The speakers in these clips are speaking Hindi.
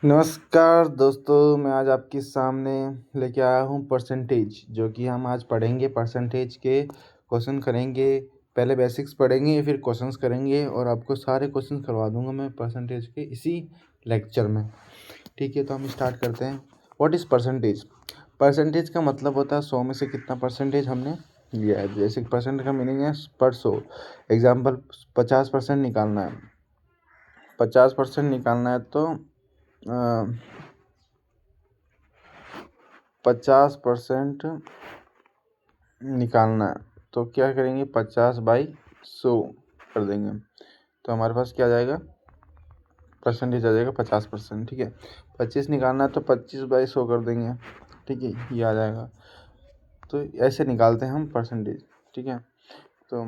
नमस्कार दोस्तों, मैं आज आपके सामने लेके आया हूँ परसेंटेज, जो कि हम आज पढ़ेंगे। परसेंटेज के क्वेश्चन करेंगे। पहले बेसिक्स पढ़ेंगे, फिर क्वेश्चंस करेंगे और आपको सारे क्वेश्चन करवा दूंगा मैं परसेंटेज के इसी लेक्चर में। ठीक है, तो हम स्टार्ट करते हैं। What is percentage? परसेंटेज का मतलब होता है 100 में से कितना परसेंटेज हमने लिया है। जैसे परसेंट का मीनिंग है पर 100। एग्जाम्पल, 50% निकालना है। 50% निकालना है तो 50% निकालना है तो क्या करेंगे, 50/100 कर देंगे तो हमारे पास क्या आ जाएगा, परसेंटेज आ जाएगा 50%। ठीक है, 25 निकालना है तो 25/100 कर देंगे। ठीक है, ये आ जाएगा। तो ऐसे निकालते हैं हम परसेंटेज। ठीक है, तो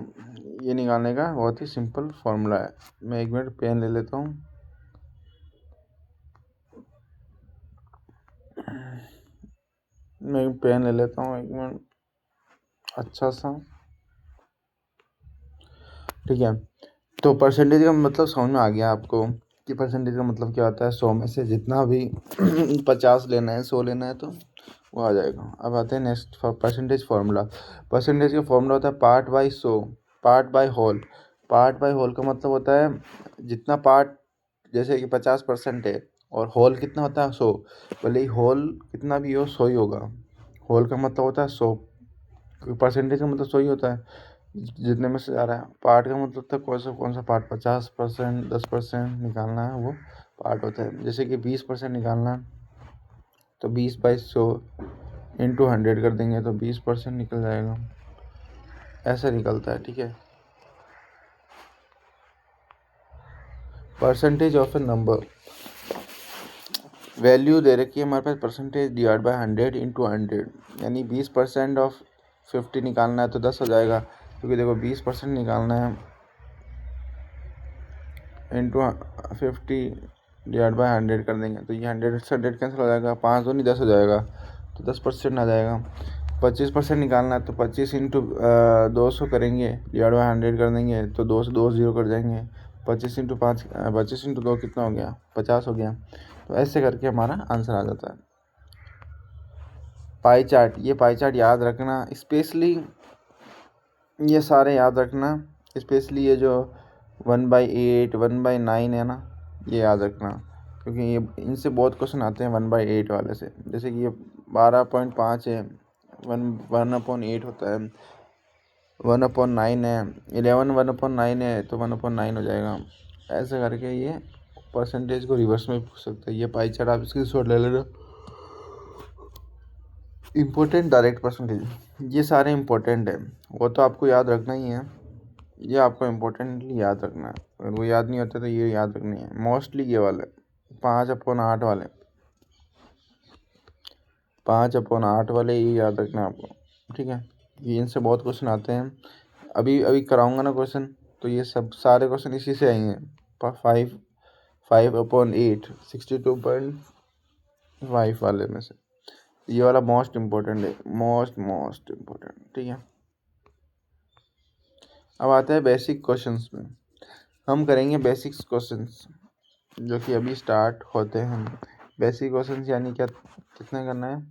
ये निकालने का बहुत ही सिंपल फॉर्मूला है। मैं 1 मिनट पेन ले लेता हूँ। मैं पेन ले लेता हूँ 1 मिनट, अच्छा सा। ठीक है, तो परसेंटेज का मतलब समझ में आ गया आपको कि परसेंटेज का मतलब क्या होता है। 100 में से जितना भी 50 लेना है, 100 लेना है तो वो आ जाएगा। अब आते हैं नेक्स्ट परसेंटेज फार्मूला। परसेंटेज का फार्मूला होता है part by 100, part by whole. Part by whole का मतलब होता है जितना पार्ट, जैसे कि 50% है और होल कितना होता है 100, भले ही होल कितना भी हो 100 ही होगा। होल का मतलब होता है 100, परसेंटेज का मतलब 100 ही होता है जितने में से आ रहा है। पार्ट का मतलब था कौन सा पार्ट, 50%, 10% निकालना है वो पार्ट होता है। जैसे कि 20% निकालना है तो 20/100 इंटू 100 कर देंगे तो 20% निकल जाएगा। ऐसा निकलता है। ठीक है, percentage of a number, value दे रखी है हमारे पास, परसेंटेज डिवाइड बाय 100 इंटू 100, यानी 20% ऑफ 50 निकालना है तो 10 हो जाएगा। क्योंकि देखो 20% निकालना है इंटू 50 डिवाइड बाय 100 कर देंगे तो ये 100 से 100 कैंसिल हो जाएगा, 5 दूनी 10 हो जाएगा तो 10% आ जाएगा। 25% निकालना है तो 25 इंटू 200 करेंगे, डिवाइड बाय 100 कर देंगे तो 2 से 2 0 कर जाएंगे। 25 इंटू 5, 25 इंटू 2 कितना हो गया, 50 हो गया। तो ऐसे करके हमारा आंसर आ जाता है। पाई चार्ट, ये पाई चार्ट याद रखना स्पेशली, ये सारे याद रखना स्पेशली। ये जो 1/8, 1/9 है ना, ये याद रखना, क्योंकि ये इनसे बहुत क्वेश्चन आते हैं 1/8 वाले से। जैसे कि ये 12.5 है, 1/8 होता है। 1/9 है, 11 1/9 है तो 1/9 हो जाएगा। ऐसे करके ये परसेंटेज को रिवर्स में पूछ सकते हैं। ये पाई चार्ट आप इसकी शॉट ले लेना। इम्पोर्टेंट डायरेक्ट परसेंटेज, ये सारे इम्पोर्टेंट है, वो तो आपको याद रखना ही है। ये आपको इम्पोर्टेंटली याद रखना है, अगर वो याद नहीं होता तो ये याद रखनी है। मोस्टली ये वाले 5/8 वाले, 5/8 वाले ये याद रखना है आपको। ठीक है, ये इनसे बहुत क्वेश्चन आते हैं। अभी अभी कराऊंगा ना क्वेश्चन, तो ये सब सारे क्वेश्चन इसी से आएंगे। 5/8 62.5 वाले में से ये वाला मोस्ट इम्पोर्टेंट है, मोस्ट इम्पोर्टेंट। ठीक है, अब आता है बेसिक क्वेश्चंस में। हम करेंगे बेसिक्स क्वेश्चंस जो कि अभी स्टार्ट होते हैं। बेसिक क्वेश्चंस यानी क्या, कितना करना है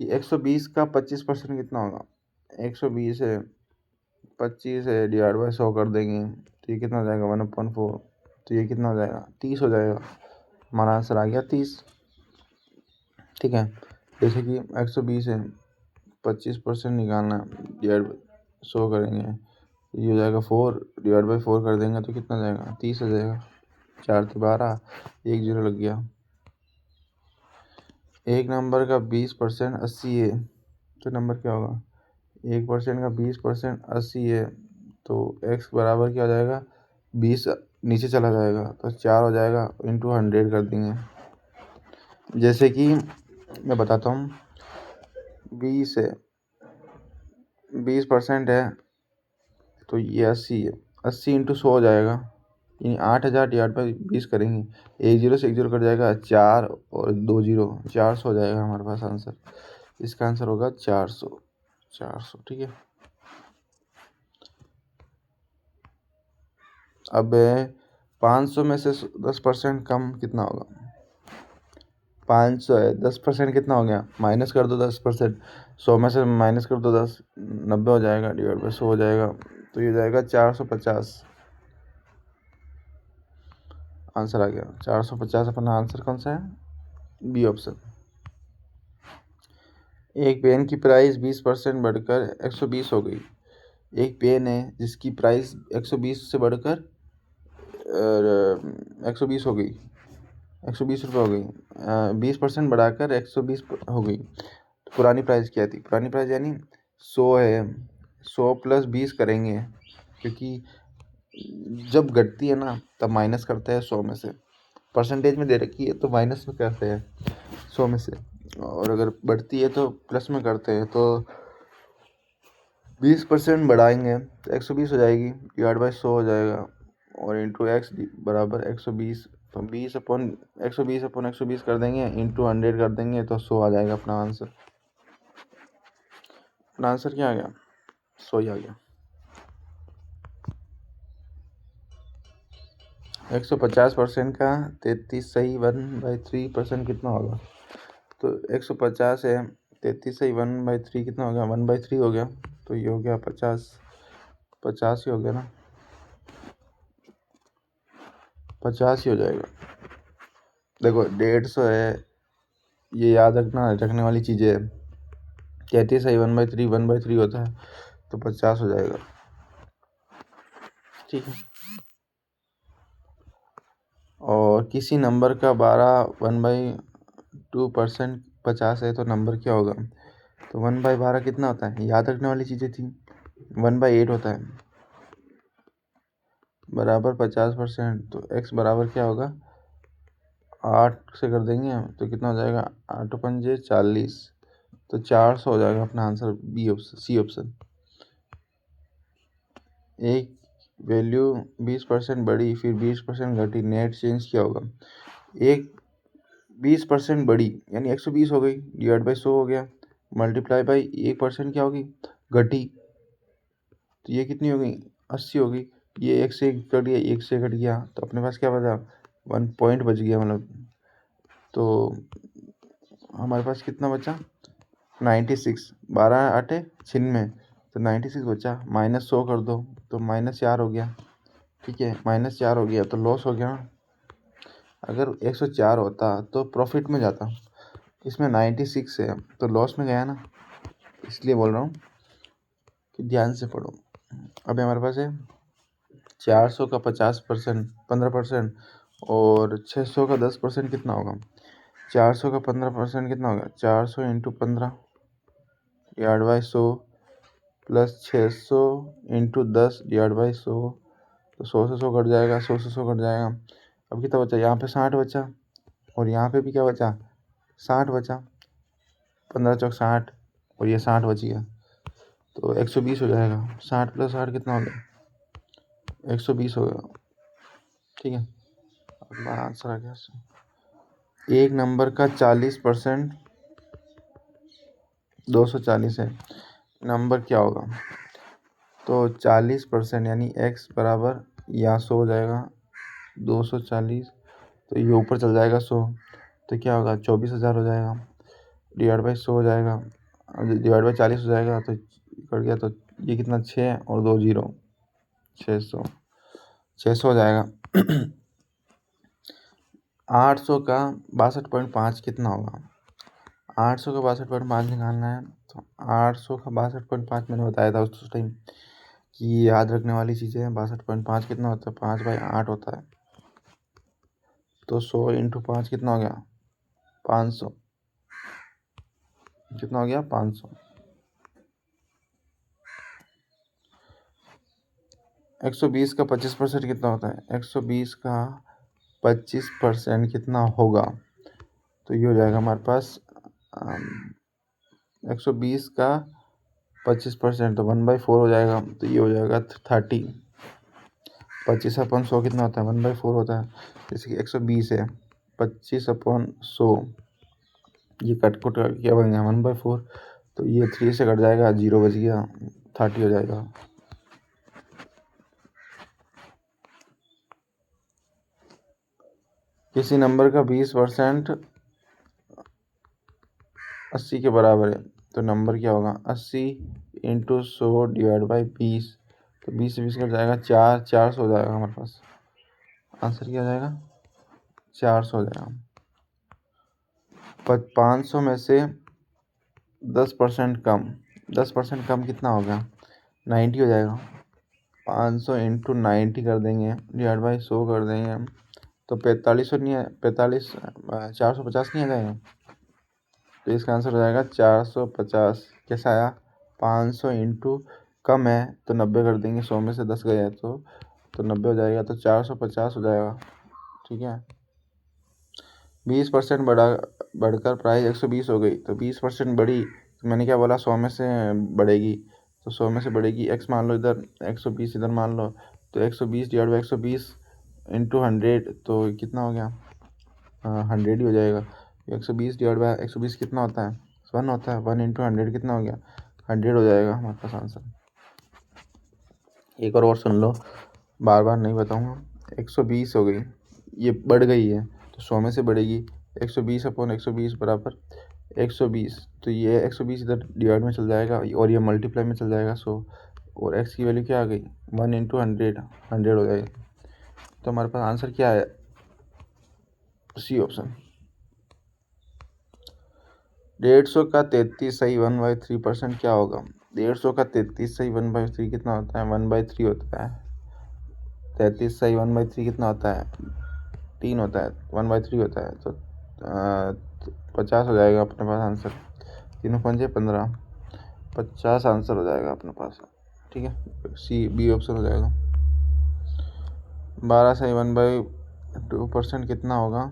कि 120 का 25% कितना होगा। 120 है, 25 है, डिवाइड बाय 100 कर देंगे तो ये कितना हो जाएगा, 1/4। तो ये कितना हो जाएगा, 30 हो जाएगा। हमारा आंसर आ गया 30। ठीक है, जैसे कि 120 है, 25% निकालना है, डिवाइड बाय 100 करेंगे, ये हो जाएगा 4, डिवाइड बाय 4 कर देंगे तो कितना हो जाएगा, 30 हो जाएगा। 4 से 12, 1 0 लग गया। एक नंबर का 20% 80 है तो नंबर क्या होगा, 1% का 20% 80 है तो x बराबर क्या हो जाएगा, 20 नीचे चला जाएगा तो 4 हो जाएगा, इंटू 100 कर देंगे। जैसे कि मैं बताता हूँ, 20 है, 20% है तो ये 80 है, 80 इंटू 100 हो जाएगा, यानी 8000 डिवाइड बाई 20 करेंगे, 1 0 से 1 0 कट जाएगा, 4 और 2 0, 400 हो जाएगा हमारे पास आंसर। इसका आंसर होगा 400। ठीक है, अब 500 में से 10% कम कितना होगा। 500 है, 10% कितना हो गया, माइनस कर दो 10%, 100 में से माइनस कर दो 10, 90 हो जाएगा, डिवाइड बाई 100 हो जाएगा, तो ये हो जाएगा 450। आंसर आ गया 450। अपना आंसर कौन सा है, बी ऑप्शन। एक पेन की प्राइस 20% बढ़कर 120 हो गई। एक पेन है जिसकी प्राइस 120 से बढ़कर 120 हो गई, 120 रुपये हो गई, 20% बढ़ाकर 120 हो गई, तो पुरानी प्राइस क्या थी, पुरानी प्राइस यानी 100 है, 100 प्लस 20 करेंगे, क्योंकि जब घटती है ना तब माइनस करते हैं 100 में से, परसेंटेज में दे रखी है तो माइनस में करते हैं 100 में से, और अगर बढ़ती है तो प्लस में करते हैं, तो 20% बढ़ाएंगे तो 120 हो जाएगी, डिवाइड बाई 100 हो जाएगा, और इंटू एक्स बराबर 120, तो 120 कर देंगे, इंटू 100 कर देंगे, तो 100 आ जाएगा अपना आंसर। अपना आंसर क्या आ गया, 100 ही आ गया। 150% का 33 सही 1/3% कितना होगा, तो 150 है, 33 सही 1/3 कितना हो गया, 1/3 हो गया, तो ये हो गया 50, 50 ही हो गया ना, 50 ही हो जाएगा। देखो 150 है, ये याद रखने वाली चीज़ें है, 33 सही 1/3 होता है, तो 50 हो जाएगा, ठीक है। और किसी नंबर का 1/2% 50 है, तो नंबर क्या होगा, तो 1/12 कितना होता है, याद रखने वाली चीज़ें थी, 1/8 होता है, बराबर 50%, तो x बराबर क्या होगा, 8 से कर देंगे तो कितना हो जाएगा, 8 पंजे 40, तो 400 हो जाएगा अपना answer, B option, C option. एक वैल्यू 20% बढ़ी फिर 20% घटी, नेट चेंज क्या होगा, एक 20% बढ़ी यानी 120 हो गई, डिवाइड बाई 100 हो गया, मल्टीप्लाई बाई 1% क्या होगी, घटी, तो ये कितनी हो गई, 80 हो गई, ये 1 से कट गया, 1 से कट गया, तो अपने पास क्या बचा, 1 पॉइंट बच गया, मतलब तो हमारे पास कितना बचा, 96, 12 आटे 96, तो 96 बचा, -100 कर दो तो -4 हो गया, ठीक है, -4 हो गया तो लॉस हो गया। अगर 104 होता तो प्रॉफिट में जाता, इसमें 96 है तो लॉस में गया ना, इसलिए बोल रहा हूँ कि ध्यान से पढ़ो। अभी हमारे पास है 400 का 50% 15%, और 600 का 10% कितना होगा, 400 का 15% कितना होगा, 400 into 15 divide by 100 plus 600 into 10 divide by 100, तो 100 से 100 कट जाएगा, 100 से 100 कट जाएगा, अब कितना बचा, यहाँ पे 60 बचा, और यहाँ पे भी क्या बचा, 60 बचा, 15 चौक 60, और ये 60 बच गया, तो 120 हो जाएगा, 60 प्लस 60 कितना हो गया, 120 हो गया, ठीक है। अपना आंसर आ गया। एक नंबर का 40% 240 है, नंबर क्या होगा, तो 40% यानी x बराबर यहाँ 100 हो जाएगा, 240, तो ये ऊपर चल जाएगा 100, तो क्या होगा, 24,000 हो जाएगा, डिवाइड बाई 100 हो जाएगा, डिवाइड बाई 40 हो जाएगा, तो कट गया, तो ये कितना, 6 और 2 0, 600, 600 हो जाएगा। 800 का 62.5 कितना होगा, 800 का 62.5 निकालना है, तो 800 का 62.5 मैंने बताया था उस टाइम कि याद रखने वाली चीज़ें हैं। 62.5 कितना होता है, 5/8 होता है, तो 100 इंटू 5 कितना हो गया, 500, कितना हो गया, 500। 120 का 25% कितना होता है, 120 का 25% कितना होगा, तो ये हो जाएगा हमारे पास 120 का 25%, तो 1/4 हो जाएगा, तो ये हो जाएगा 30, 25/100 कितना होता है, 1/4 होता है, जैसे कि 120 है, 25/100, ये कट कुट क्या बन गया, 1/4, तो ये 3 से कट जाएगा, 0 बच गया, 30 हो जाएगा। किसी नंबर का 20% 80 के बराबर है, तो नंबर क्या होगा 80 इंटू 100 डिवाइड बाई 20, तो 20 से 20 कट जाएगा 400 हो जाएगा हमारे पास। आंसर क्या हो जाएगा 400 हो जाएगा। 500 में से 10% कम, 10% कम कितना हो गया 90 हो जाएगा। 500 इंटू 90 कर देंगे डिवाइड बाई 100 कर देंगे, तो 4500 नहीं है, 450 नहीं आ जाएगा, तो इसका आंसर हो जाएगा 450। कैसा आया 500 इंटू कम है तो 90 कर देंगे, 100 में से 10 गया है तो 90 हो जाएगा, तो 450 हो जाएगा। ठीक है, 20% बढ़कर प्राइस 120 हो गई, तो 20% बढ़ी, तो मैंने क्या बोला 100 में से बढ़ेगी, तो 100 में से बढ़ेगी x मान लो इधर, 120 इधर मान लो, तो 120 डिवाइड बाई 120 इंटू 100, तो कितना हो गया 100 ही हो जाएगा। 120 डिवाइड बाई 120 कितना होता है 1 होता है, 1 इंटू 100 कितना हो गया 100 हो जाएगा हमारे पास आंसर। एक और सुन लो, बार बार नहीं बताऊँगा। 120 हो गई, ये बढ़ गई है तो 100 में से बढ़ेगी, 120 अपॉन 120 बराबर 120, तो ये 120 इधर डिवाइड में चल जाएगा और ये मल्टीप्लाई में चल जाएगा 100, और x की वैल्यू क्या आ गई 1 इंटू 100 हो जाएगी। तो हमारे पास आंसर क्या है सी ऑप्शन। 150 का 33 सही 1/3% क्या होगा 150 का 33 सही 1/3 कितना होता है 1/3 होता है। 33 सही 1/3 कितना होता है 3 होता है, 1/3 होता है, तो 50 हो जाएगा अपने पास आंसर। 3×5 = 15, 50 आंसर हो जाएगा अपने पास। ठीक है, सी बी ऑप्शन हो जाएगा। 12 सही 1/2% कितना होगा,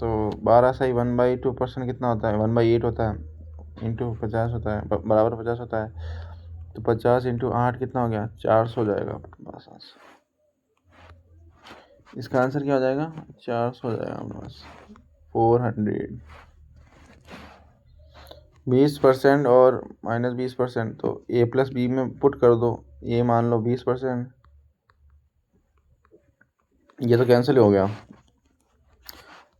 तो 12 सही 1/2% कितना होता है 1/8 होता है, इंटू 50 होता है, बराबर 50 होता है, तो 50 इंटू 8 कितना हो गया 400 हो जाएगा अपने पास आंसर। इसका आंसर क्या हो जाएगा 400 हो जाएगा अपने पास 400। 20% और -20%, तो a प्लस बी में पुट कर दो, ये मान लो 20%, ये तो कैंसिल हो गया,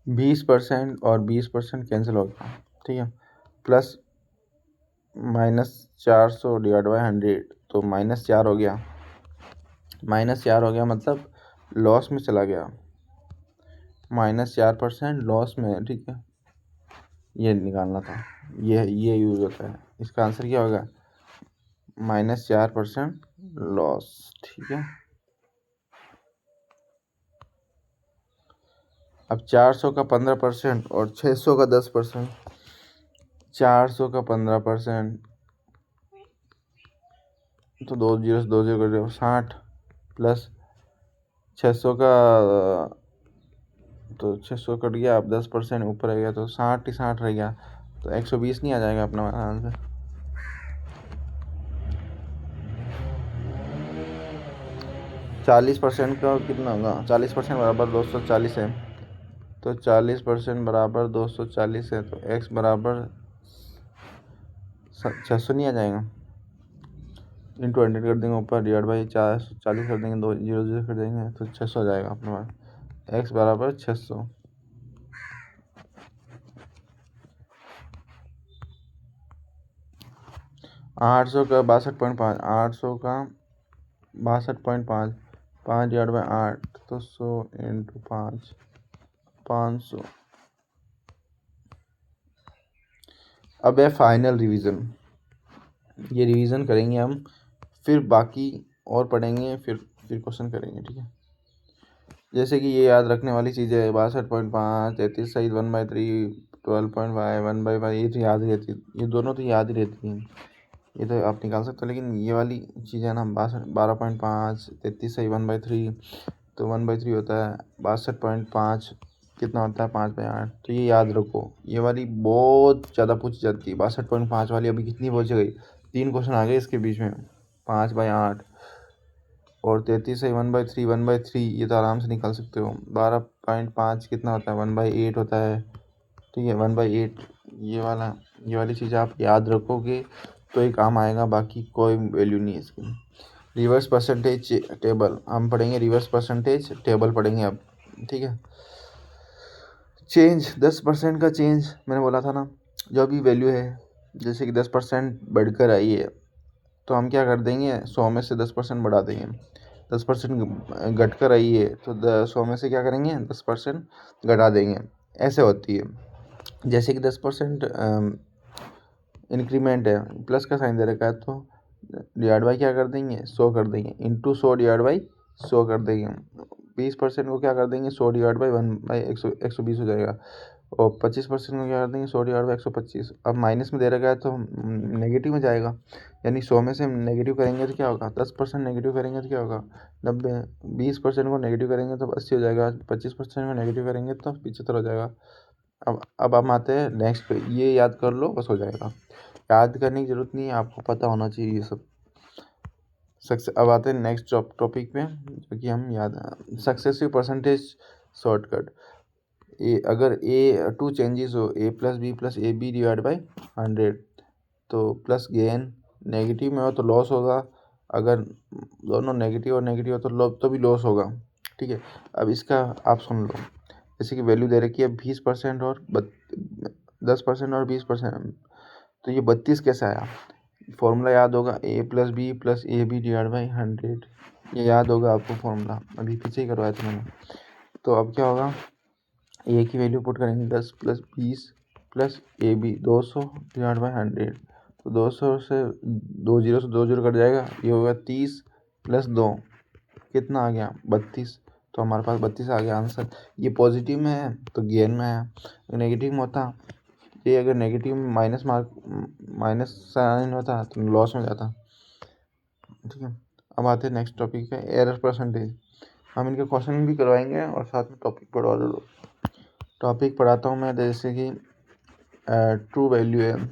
20% और 20% कैंसिल हो गया। ठीक है, प्लस -400 डिवाइड बाई 100, तो -4 हो गया, -4 हो गया मतलब लॉस में चला गया, -4% लॉस में। ठीक है, ये निकालना था, ये यूज होता है। इसका आंसर क्या होगा -4% लॉस। ठीक है, अब 400 का 15% और 600 का 10%, 400 का 15%, तो 2 जीरो से 2 जीरो कर दो 60, प्लस 600 का, तो 600 कट गया, अब 10% ऊपर रह गया, तो 60 ही 60 रह गया, तो 120 नहीं आ जाएगा अपना आंसर। 40% का कितना होगा 40% बराबर 240 है, तो 40% बराबर 240 है, तो x बराबर 600 नहीं आ जाएगा, इंटू 100 कर देंगे ऊपर, डिवाइड बाई 40 कर देंगे, 2 जीरो जीरो कर देंगे, तो 600 हो जाएगा अपने पास, x बराबर 600। 800 का 62.5, 800 का 62.5, 5 डिवाइड बाई 8, तो 100 इंटू 5, 500। अब है फाइनल रिवीजन, ये रिवीजन करेंगे हम, फिर बाकी और पढ़ेंगे, फिर क्वेश्चन करेंगे। ठीक है, जैसे कि ये याद रखने वाली चीज़ें है 62.5, 33 सही 1/3, 12.5, 1/5, ये तो याद ही रहती है, ये दोनों तो याद ही रहती हैं, ये तो आप निकाल सकते हो, लेकिन ये वाली चीज़ें ना 12.5, 33 सही 1/3, तो 1/3 होता है, 62.5 कितना होता है 5/8, तो ये याद रखो, ये वाली बहुत ज़्यादा पूछी जाती है। 62.5 वाली अभी कितनी पहुँच गई, 3 क्वेश्चन आ गए इसके बीच में, 5/8, और 33 सही 1/3, 1/3 ये तो आराम से निकाल सकते हो। 12.5 कितना होता है 1/8 होता है। ठीक है, 1/8, ये वाली चीज़ आप याद रखोगे तो ही काम आएगा, बाकी कोई वैल्यू नहीं है इसकी। रिवर्स परसेंटेज टेबल हम पढ़ेंगे, रिवर्स परसेंटेज टेबल पढ़ेंगे अब। ठीक है, चेंज 10% का चेंज मैंने बोला था ना, जो भी वैल्यू है, जैसे कि 10% बढ़कर आई है तो हम क्या कर देंगे, 100 में से 10% बढ़ा देंगे। 10% घट कर आई है तो 100 में से क्या करेंगे, 10% घटा देंगे। ऐसे होती है। जैसे कि 10% इंक्रीमेंट है, प्लस का साइन दे रखा है तो डिवाइड बाई क्या कर देंगे, 100 कर देंगे, इंटू 100 डिवाइड बाई 100 कर देंगे। 20% को क्या कर देंगे, 100 डिवाइड बाई 1/120 हो जाएगा। और 25% को क्या कर देंगे, 100 डिवाइड बाई 125। अब माइनस में दे रखा है तो नेगेटिव में जाएगा, यानी 100 में से नेगेटिव करेंगे तो क्या होगा, 10% नेगेटिव करेंगे तो क्या होगा, 90। 20% को नेगेटिव करेंगे तो 80 हो जाएगा। 25% को नेगेटिव करेंगे तो 75 हो जाएगा। अब हम आते हैं नेक्स्ट पे, ये याद कर लो बस हो जाएगा, याद करने की ज़रूरत नहीं है, आपको पता होना चाहिए ये सब। अब आते हैं नेक्स्ट टॉपिक पे, जो कि हम याद, सक्सेसिव परसेंटेज शॉर्टकट। अगर ए टू चेंजेस हो, A plus B plus A B divide by 100, तो प्लस गेन नेगेटिव में हो तो लॉस होगा, अगर दोनों नेगेटिव और नेगेटिव हो तो भी लॉस होगा। ठीक है, अब इसका आप सुन लो। जैसे कि वैल्यू दे रखी है 20% और 10% और 20%, तो ये 32 कैसे आया। फॉर्मूला याद होगा, A plus B plus A B divide by 100, ये याद होगा आपको फॉर्मूला, अभी पीछे ही करवाया था मैंने। तो अब क्या होगा, ए की वैल्यू पुट करेंगे 10 plus 20 plus A B 200 divide by 100, तो 200 से 2 जीरो कट जाएगा, ये होगा 30 प्लस 2, कितना आ गया 32, तो हमारे पास 32 आ गया आंसर। ये पॉजिटिव में है तो गेन में है, नेगेटिव में होता, ये अगर नेगेटिव में माइनस साइन होता तो लॉस में जाता। ठीक है, अब आते हैं नेक्स्ट टॉपिक पे, एरर परसेंटेज। हम इनके क्वेश्चन भी करवाएंगे और साथ में टॉपिक पढ़वा दो। टॉपिक पढ़ाता हूँ मैं, जैसे कि ट्रू वैल्यू है,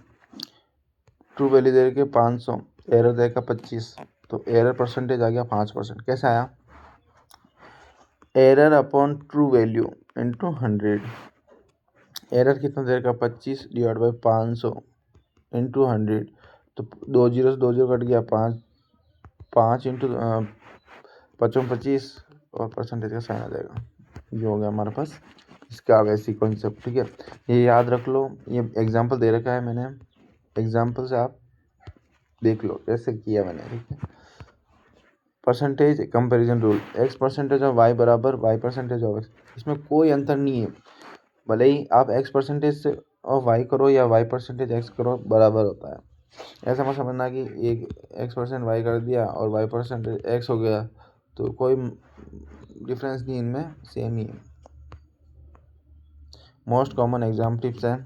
ट्रू वैल्यू दे के 500, एरर देगा 25, तो एरर परसेंटेज आ गया 5%। कैसे आया, error upon true value into 100, error कितना देगा 25 डिवाइड बाई 500 इंटू 100, तो 2 जीरो से 2 जीरो कट गया, 5 इंटू 25 और परसेंटेज का साइन आ जाएगा। ये हो गया हमारे पास, इसका आ गया इसी कॉन्सेप्ट। ठीक है, ये याद रख लो, ये एग्जांपल दे रखा है मैंने, एग्जांपल से आप देख लो कैसे किया मैंने। ठीक है, percentage comparison rule, X percentage of Y बराबर वाई परसेंटेज ऑफ एक्स, इसमें कोई अंतर नहीं है, भले ही आप एक्स परसेंटेज से ऑफ वाई करो या वाई परसेंटेज एक्स करो, बराबर होता है। ऐसा मत समझना कि एक x% वाई कर दिया और वाई परसेंटेज एक्स हो गया, तो कोई डिफरेंस नहीं, इनमें सेम ही है। मोस्ट कॉमन एग्जाम टिप्स है,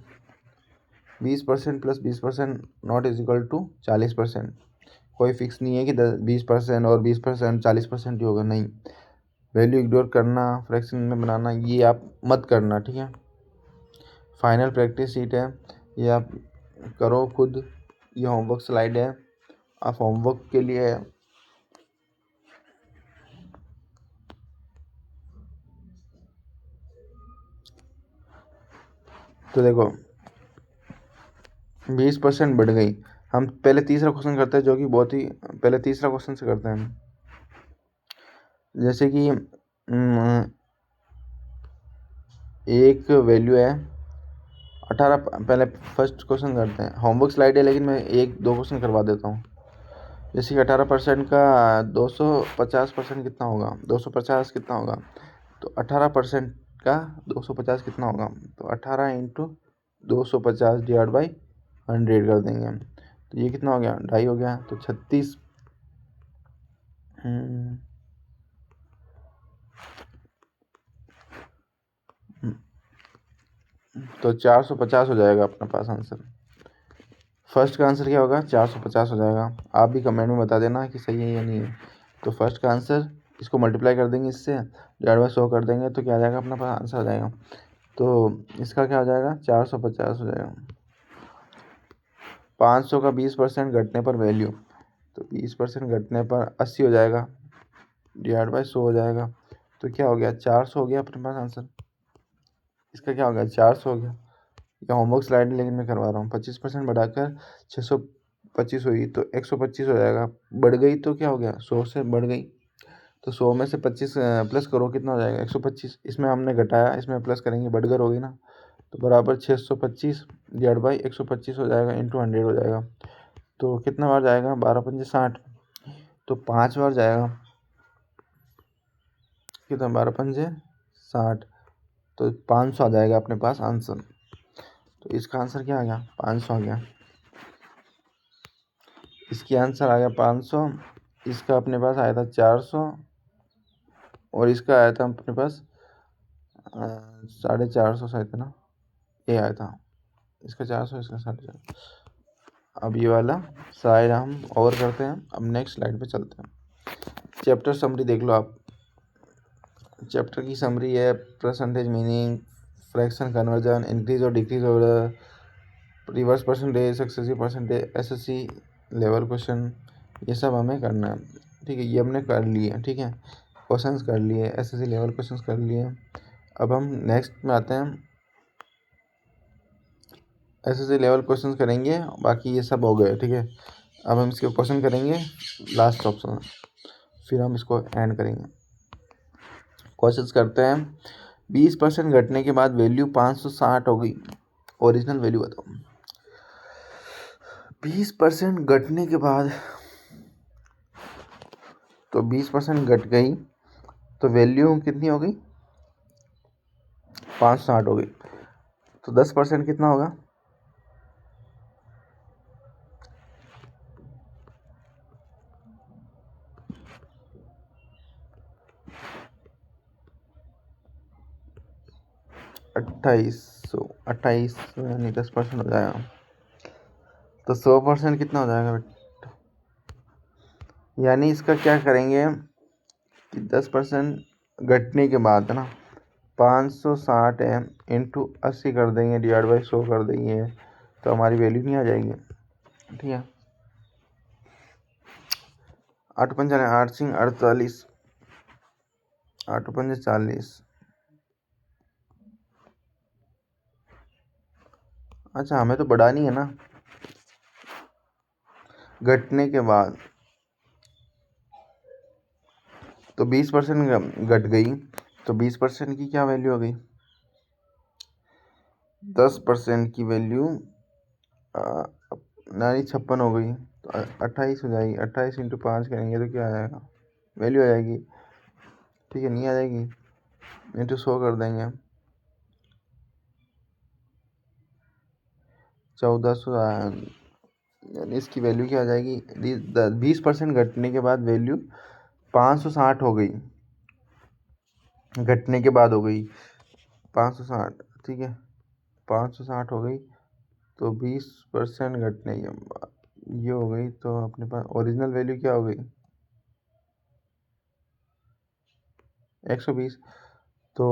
20% plus 20% not is equal to 40%। कोई फिक्स नहीं है कि 20% और 20% 40% ही होगा, नहीं। वैल्यू इग्नोर करना, फ्रैक्शन में बनाना, ये आप मत करना। ठीक है, फाइनल प्रैक्टिस शीट है, ये आप करो खुद, ये होमवर्क स्लाइड है, आप होमवर्क के लिए है। तो देखो 20% बढ़ गई, हम पहले तीसरा क्वेश्चन करते हैं, जो कि बहुत ही पहले तीसरा क्वेश्चन से करते हैं। जैसे कि एक वैल्यू है 18, पहले फर्स्ट क्वेश्चन करते हैं, होमवर्क स्लाइड है लेकिन मैं 1-2 क्वेश्चन करवा देता हूँ। जैसे कि 18% का 250% कितना होगा, 250 कितना होगा, तो 18% का 250 कितना होगा, तो 18 इंटू 250 डिवाइड बाई 100 कर देंगे हम, तो ये कितना हो गया, 2.5 हो गया, तो 36, तो 450 हो जाएगा अपने पास आंसर। फर्स्ट का आंसर क्या होगा, 450 हो जाएगा। आप भी कमेंट में बता देना कि सही है या नहीं है। तो फर्स्ट का आंसर, इसको मल्टीप्लाई कर देंगे इससे, डिवाइड बाई 100 कर देंगे, तो क्या आ जाएगा, अपना पास आंसर आ जाएगा। तो इसका क्या हो जाएगा, 450 हो जाएगा। 500 का 20% घटने पर वैल्यू, तो 20% घटने पर 80 हो जाएगा, डिवाइड बाई 100 हो जाएगा, तो क्या हो गया, 400 हो गया अपने पास आंसर। इसका क्या हो गया, 400 हो गया। या होमवर्क स्लाइड लेकिन मैं करवा रहा हूँ। 25% बढ़ाकर 625 हुई, तो 125 हो जाएगा। बढ़ गई तो क्या हो गया, 100 से बढ़ गई, तो 100 में से 25 प्लस करो, कितना हो जाएगा, 125। इसमें हमने घटाया, इसमें प्लस करेंगे, बढ़कर होगी ना, तो बराबर 625 डिवाइड बाई 125 हो जाएगा, इंटू 100 हो जाएगा। तो कितना बार जाएगा, 12×5 = 60, तो 5 बार जाएगा। कितना, 12×5 = 60, तो 500 आ जाएगा अपने पास आंसर। तो इसका आंसर क्या आ गया, 500 आ गया। इसकी आंसर आ गया 500। इसका अपने पास आया था 400 और इसका आया था अपने पास 450 शायद ना, ये आया था। इसका 400, इसका 450। अब ये वाला साइड हम और करते हैं। अब नेक्स्ट स्लाइड पे चलते हैं। चैप्टर समरी देख लो आप। चैप्टर की समरी है percentage meaning, fraction conversion, increase और डिक्रीज और reverse percentage, successive percentage, SSC level question, ये सब हमें करना है। ठीक है, ये हमने कर लिए। ठीक है, क्वेश्चंस कर लिए, एसएससी लेवल क्वेश्चंस कर लिए। अब हम नेक्स्ट में आते हैं, एसएससी लेवल क्वेश्चंस करेंगे, बाकी ये सब हो गए। ठीक है, अब हम इसके क्वेश्चन करेंगे लास्ट ऑप्शन, फिर हम इसको एंड करेंगे। क्वेश्चंस करते हैं। 20% घटने के बाद वैल्यू 560 हो गई, ओरिजिनल वैल्यू बताओ। 20% घटने के बाद, तो 20% घट गई तो वैल्यू कितनी हो गई, 560 हो गई। तो 10% कितना होगा, 2800 यानी 10% हो जाएगा। तो 100% कितना हो जाएगा बेटा, यानी इसका क्या करेंगे कि 10% घटने के बाद है ना, 560 है इंटू 80 कर देंगे, डिवाइड बाई 100 कर देंगे, तो हमारी वैल्यू नहीं आ जाएगी। ठीक है, 8×5 = 8, 48, 8×5 = 40। अच्छा, हमें तो बढ़ानी है ना, घटने के बाद। तो 20% घट गई, तो 20% की क्या वैल्यू हो गई, 10% की वैल्यू नारी 56 हो गई, तो 28 हो जाएगी। 28 इंटू 5 करेंगे तो क्या आ जाएगा, वैल्यू आ जाएगी। ठीक है, नहीं आ जाएगी, इंटू 100 कर देंगे, 1400, यानी इसकी वैल्यू क्या आ जाएगी, 20% घटने के बाद वैल्यू 560 हो गई, घटने के बाद हो गई 560। ठीक है, 560 हो गई, तो 20% घटने के बाद ये हो गई, तो अपने पास ओरिजिनल वैल्यू क्या हो गई, 120। तो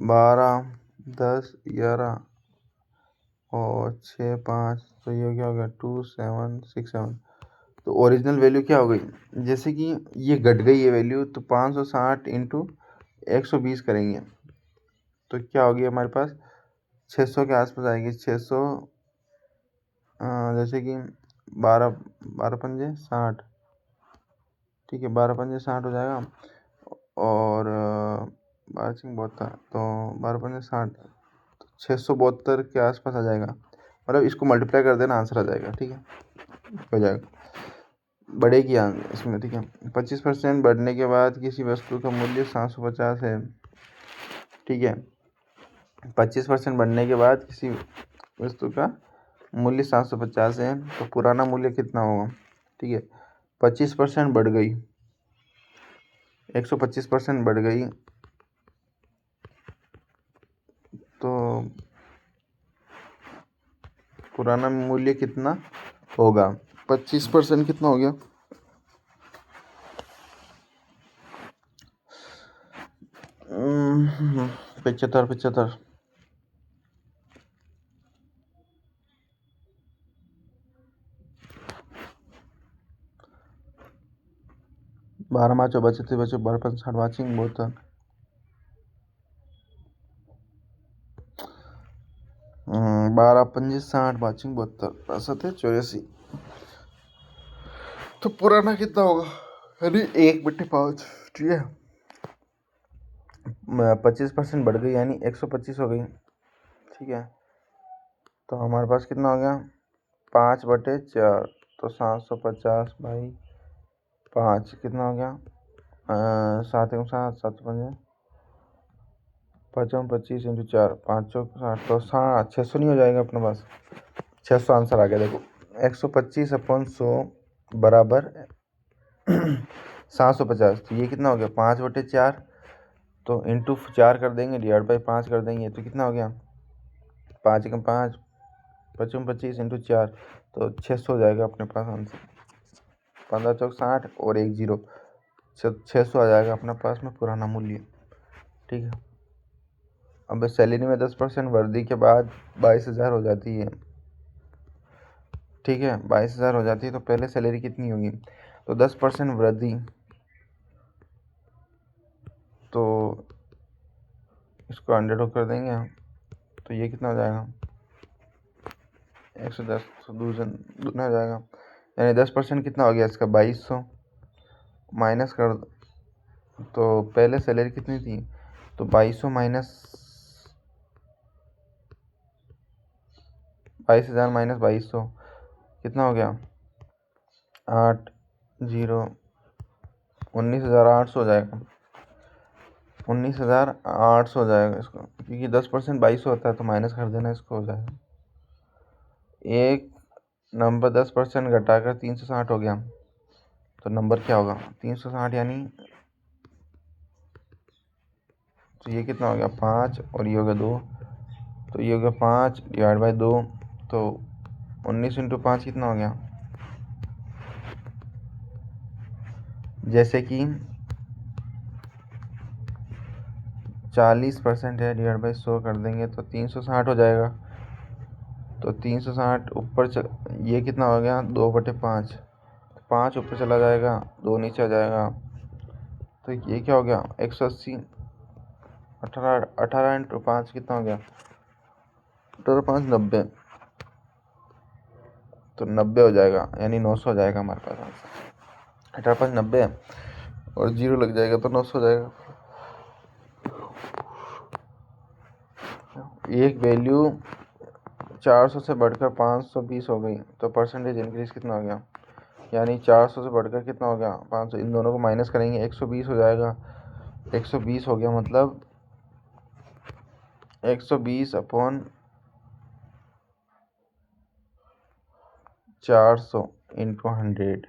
12, 10, 11 और 6, 5, तो ये क्या हो गया, 2767। तो ओरिजिनल वैल्यू क्या हो गई, जैसे कि ये घट गई है वैल्यू, तो 560 इंटू 120 करेंगे तो क्या होगी हमारे पास, 600 के आसपास आएगी। 600, जैसे कि 12×5 = 60। ठीक है, 12×5 = 60 हो जाएगा, और 12×5 = 72, तो 12×5 = 60, तो 672 के आसपास आ जाएगा। मतलब इसको मल्टीप्लाई कर देना, आंसर आ जाएगा। ठीक है, हो जाएगा, बढ़ेगी इसमें। ठीक है, 25% बढ़ने के बाद किसी वस्तु का मूल्य 750 है। ठीक है, 25% बढ़ने के बाद किसी वस्तु का मूल्य 750 है, तो पुराना मूल्य कितना होगा। ठीक है, 25% बढ़ गई, 125% बढ़ गई, तो पुराना मूल्य कितना होगा, 25% कितना हो गया, 75। 12 मार्च 12×5 = 60 बोतल, 12×5 = 60 72 65 84। तो पुराना कितना होगा, यानी 1/5। ठीक है, 25% बढ़ गई यानी 125 हो गई, ठीक है, तो हमारे पास कितना हो गया 5/4, तो 750/5 कितना हो गया 7 7 5 5 25 × 4 5 60, तो 600 नहीं हो जाएगा अपने पास। 600 आंसर आ गया। देखो 125/100 बराबर 750, तो ये कितना हो गया 5/4, तो इंटू 4 कर देंगे, डिवाइड बाई 5 कर देंगे, तो कितना हो गया 5 × 5 25 25 × 4, तो 600 हो जाएगा अपने पास आंसर। 15 चौक 60 और 1 0, 600 आ जाएगा अपने पास में पुराना मूल्य। ठीक है, अब सैलरी में 10% वृद्धि के बाद 22,000 हो जाती है। ठीक है, 22,000 हो जाती है, तो पहले सैलरी कितनी होगी, तो 10% वृद्धि, तो इसको 100 कर देंगे, तो ये कितना हो जाएगा 110, तो दूना हो जाएगा, यानी 10% कितना हो गया इसका 2200 माइनस कर, तो पहले सैलरी कितनी थी, तो 2200 माइनस 22,000 माइनस 2200 कितना हो गया 19,800 हो जाएगा, 19,800 हो जाएगा इसको, क्योंकि 10% 2200 होता है, तो माइनस कर देना, इसको हो जाएगा। एक नंबर 10% घटाकर 360 हो गया, तो नंबर क्या होगा 360, यानी तो ये कितना हो गया 5 और ये हो गया 2, तो ये हो गया 5 डिवाइड बाई 2, तो 19 × 5 कितना हो गया, जैसे कि 40% है, डिवाइड बाई 100 कर देंगे, तो 360 हो जाएगा, तो 360 ऊपर ये कितना हो गया 2/5, 5 ऊपर चला जाएगा, 2 नीचे आ जाएगा, तो ये क्या हो गया 180, 18 × 5 कितना हो गया 18 5 90, तो 90 हो जाएगा, यानी 900 हो जाएगा हमारे पास आंसर। 18 5 90 और 0 लग जाएगा, तो 900 हो जाएगा। एक वैल्यू 400 से बढ़कर 520 हो गई, तो परसेंटेज इंक्रीज कितना हो गया, यानी 400 से बढ़कर कितना हो गया 500, इन दोनों को माइनस करेंगे 120 हो जाएगा, 120 हो गया, मतलब 120/400 × 100,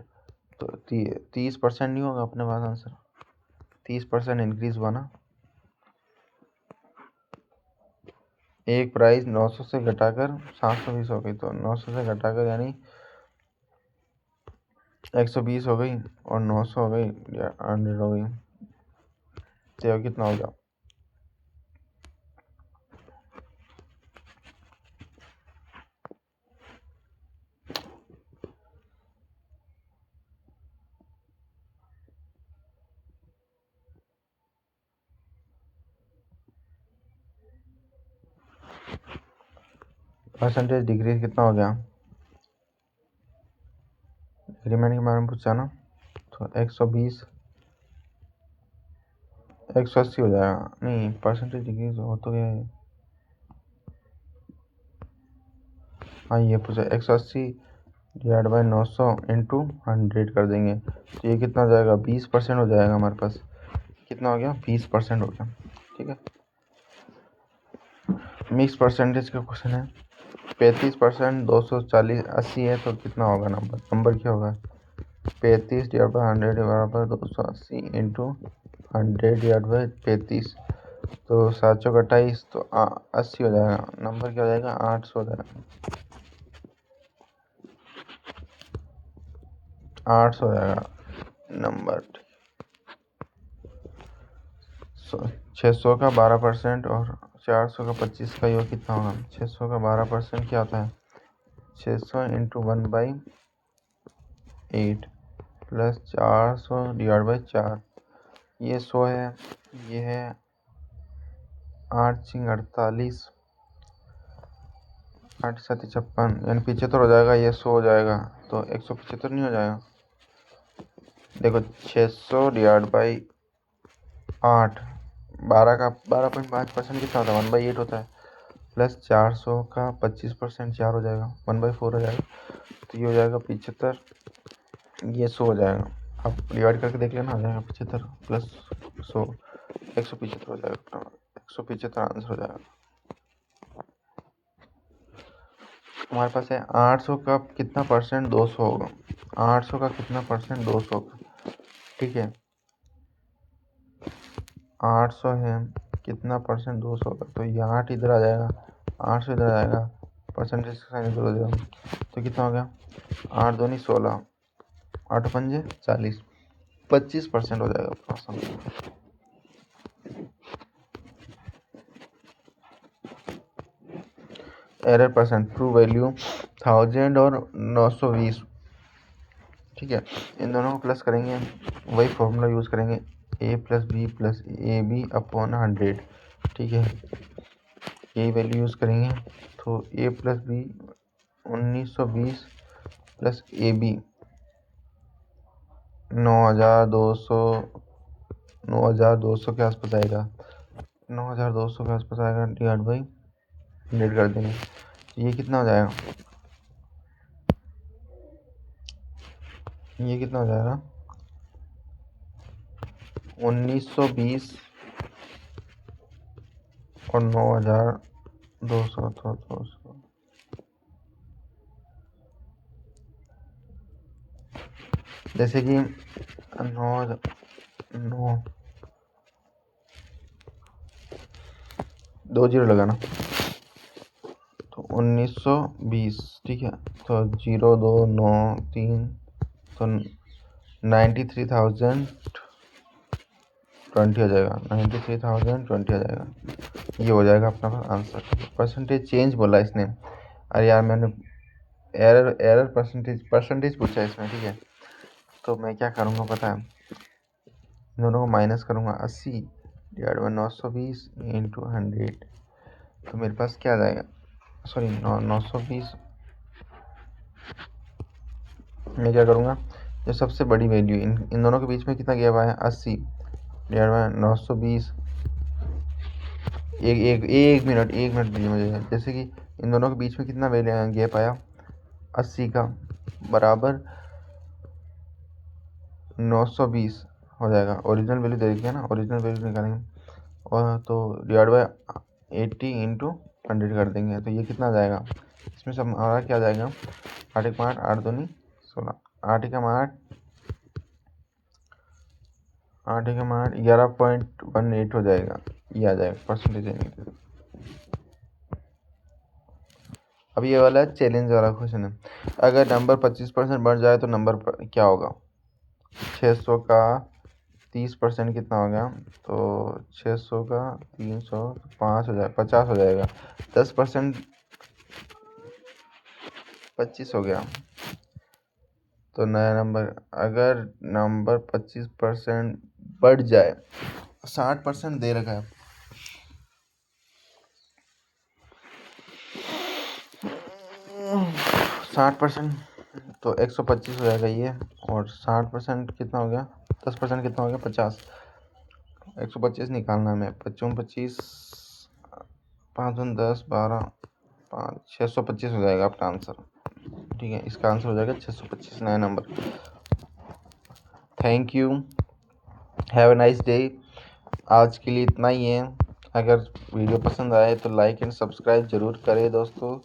तो 30% नहीं होगा अपने पास आंसर, 30% इंक्रीज हुआ ना। एक प्राइस 900 से घटाकर 720 हो गई, तो 900 से घटाकर यानी 120 हो गई, और 900 हो गई, 100 हो गई, तो कितना हो गया परसेंटेज डिक्रीज कितना हो गया, डिक्रीमेंट के बारे में पूछा ना, तो 120 180 हो जाएगा, नहीं परसेंटेज डिक्रीज हो तो गया है, हाँ ये पूछा 180 डिवाइड बाई 900 × 100 कर देंगे, तो ये कितना हो जाएगा 20% हो जाएगा हमारे पास, कितना हो गया 20% हो गया। ठीक है, मिक्स परसेंटेज का क्वेश्चन है, 35% 240 80 है, तो कितना होगा नंबर क्या होगा 35 डिवाइड बाई 100 बराबर 280 × 100 डिवाइड बाई 35, तो 7 चौक 28, तो 80 हो जाएगा, नंबर क्या हो जाएगा 800 हो जाएगा, 800 हो जाएगा नंबर। 600 का 12% और 400 का 25 का योग कितना होगा, 600 का 12% क्या होता है 600 × 1/8 प्लस 400 डिवाइड बाई 4, ये 100 है, ये है 8 × 48, 8 7 56, यानी 75 हो जाएगा, ये 100 हो जाएगा, तो 175 नहीं हो जाएगा। देखो 600 डिवाइड बाई 8, 12 का 12.5% कितना होता है 1/8 होता है, प्लस 400 का 25% 4 हो जाएगा, 1/4 हो जाएगा, तो ये हो जाएगा 75, ये 100 हो जाएगा। आप डिवाइड करके देख लेना, आ जाएगा 75 प्लस 100, 175 हो जाएगा, 175 आंसर हो जाएगा। हमारे पास है 800 का कितना परसेंट 200 होगा, 800 का कितना परसेंट 200 होगा, ठीक है। 800 है, कितना परसेंट 200 होगा, तो ये 8 इधर आ जाएगा, 800 इधर आ जाएगा, परसेंटेज का साइन इधर हो जाएगा, तो कितना हो गया, 8 दूनी 16, 8 पंजे 40, 25% हो जाएगा आपका। एरर परसेंट, ट्रू वैल्यू 1000 और 920, ठीक है। इन दोनों को प्लस करेंगे, वही फॉर्मूला यूज़ करेंगे, a plus B plus A B upon 100, ठीक है। यही वैल्यू यूज़ करेंगे, तो a plus B 1920 plus A B 9200 के आसपास आएगा, 9200 के आसपास आएगा, डिवाइड बाई 100 कर देंगे, ये कितना हो जाएगा, ये कितना हो जाएगा 1920 और 9200, तो 200, जैसे कि 2 जीरो लगाना, तो 1920, ठीक है, तो 0 2 9 3, तो 93,020 हो जाएगा, 93,020 हो जाएगा, ये हो जाएगा अपना आंसर। परसेंटेज चेंज बोला इसने, अरे यार मैंने एरर परसेंटेज पूछा है इसमें, ठीक है। तो मैं क्या करूँगा पता है, दोनों को माइनस करूँगा, 80 डिवाइड बाई 920 इंटू 100, तो मेरे पास क्या आ जाएगा, सॉरी 920, मैं क्या करूँगा, जो सबसे बड़ी वैल्यू इन दोनों के बीच में कितना गैप आया, 80 डिवाइड बाई 920, एक मिनट दीजिए मुझे, जैसे कि इन दोनों के बीच में कितना गैप आया, 80 का बराबर 920 हो जाएगा, ओरिजिनल वैल्यू दे रखी है ना, ओरिजिनल वैल्यू निकालेंगे, और तो डिवाइड बाई 80 इंटू 100 कर देंगे, तो ये कितना आ जाएगा, इसमें सब हमारा क्या आ जाएगा, 8 एक 5 8 2 16, 8 एक 8 8 एक 8 11.18 हो जाएगा, ये आ जाएगा परसेंटेज। अब ये वाला चैलेंज वाला क्वेश्चन है, अगर नंबर 25% बढ़ जाए तो नंबर क्या होगा, 600 का 30% कितना हो गया, तो 600 का 300 5 हो जाएगा, 50 हो जाएगा, 10% 25 हो गया, तो नया नंबर, अगर नंबर 25% बढ़ जाए, 60% दे रखा है, 60%, तो 125 हो जाएगा ये, और 60% कितना हो गया, 10% कितना हो गया, 50, 125 निकालना है हमें, 25 5 10 12 5 625 हो जाएगा आपका आंसर, ठीक है। इसका आंसर हो जाएगा 625, नया number. Thank you, have a nice day. आज के लिए इतना ही है, अगर वीडियो पसंद आए तो लाइक एंड सब्सक्राइब ज़रूर करें दोस्तों।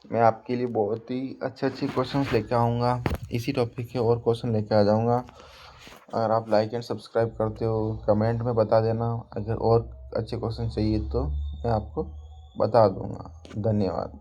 मैं आपके लिए बहुत ही अच्छे क्वेश्चंस लेकर आऊँगा, इसी टॉपिक के और क्वेश्चन लेकर आ जाऊँगा। अगर आप लाइक एंड सब्सक्राइब करते हो कमेंट में बता देना, अगर और अच्छे क्वेश्चन चाहिए तो मैं आपको बता दूँगा। धन्यवाद।